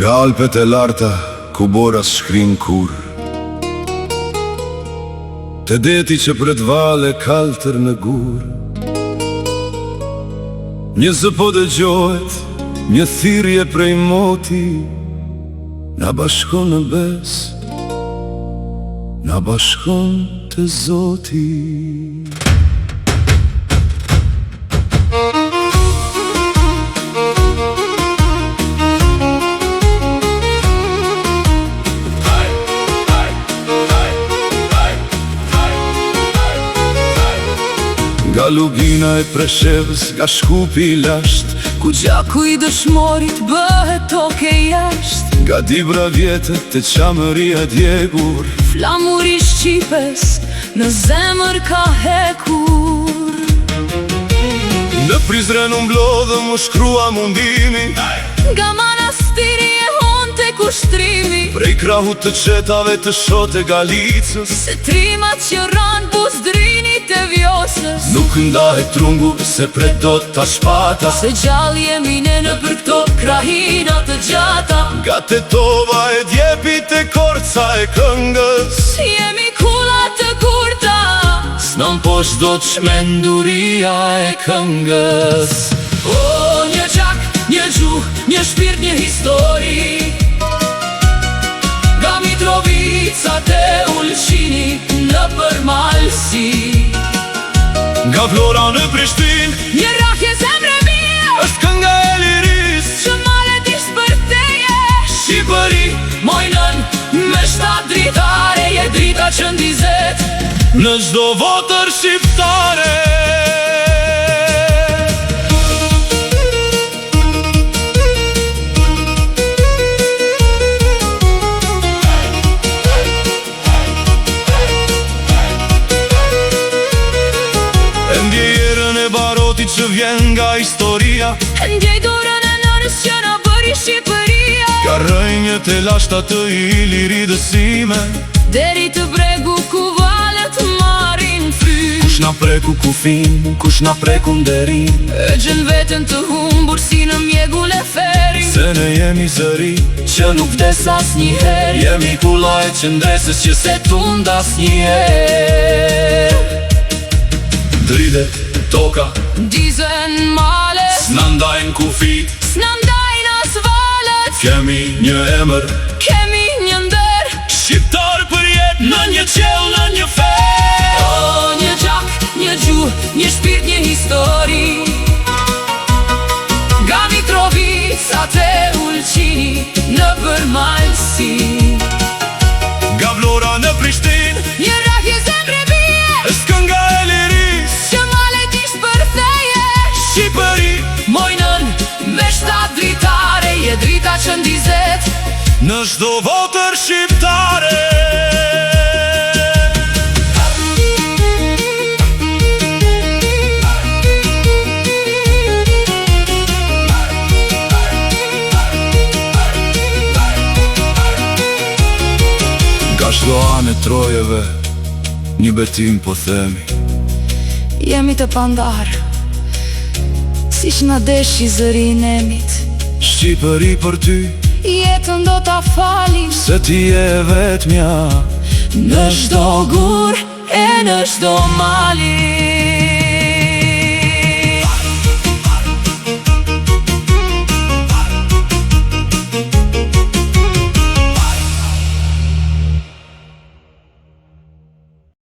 Nga Alpet e larta, ku boras shkrin kur, te deti që pret vale kaltër në gur, një zë po dëgjohet, një thirrje prej moti, na bashkon në bes, na bashkon te Zoti. Nga lugina e Preshevës, nga Shkupi i lasht, ku gjaku i dëshmorit bëhet toke jasht, nga Dibra vjetët te Qamëria djegur, flamuri Shqipes në zemër ka hekur. Në Prizren u mblodhëm u shkrua mundimi, Nga manastiri e honte kushtrimi, prej krahut të qetave të shote Galicës, se trimat që ranë buzdrinit e vjosës. nuk ndahet trungu se pret do ta shpata, Se gjallë jemi ne në për këto krahina të gjata. nga Tetova e djepit e Korca e këngës, Jemi kula të kurta, s'nam poshtë do të shmenduria e këngës. o një gjak, një gjuh, një shpirt, një histori. Nga Mitrovica te Ulqini në përmalsi, Nga Vlora në Prishtinë, një rrahje zemre mia, është kënga e lirisë, që malet i shpërteje. Shqipëri, Mojnën me 7 dritare, je drita që ndizet në çdo votër shqiptare. E ndjerën e barotit që vjen nga historia, ndjej dorën e nënës që na bëri Shqipëria. ka rrënjët e lashta të Iliri dësime, Deri të bregu ku valet marin fry, kush na preku kufin, kush na preku nderin, e gjën vetën të humbur si në mjegull e feri. se ne jemi zëri Që nuk vdes as njëher, jemi kulla e qëndresës që se tund as njëher. Dridet, toka, dizen malet, s'na ndajnë kufit, s'na ndajnë as valet. kemi një emër, Kemi një nder, shqiptar për jetë në një qell, në një fe. o një gjak, një gjuh, një shpirt, një histori. Nga Mitrovica te Ulqini në përmalsi, Nga Vlora në Prishtinë, një rrahje zemre bie, është kënga e lirisë, që malet i shpërtheje. Shqipëri, Mojnën me 7 dritare, je drita që ndizet në çdo votër shqiptare. Nga çdo anë e trojeve, një betim po themi, Jemi të pandar, si shna desh i zëri nemit. Shqipëri për ty, Jetën do ta falim, se ti je vetmja. në çdo gur e në çdo mali.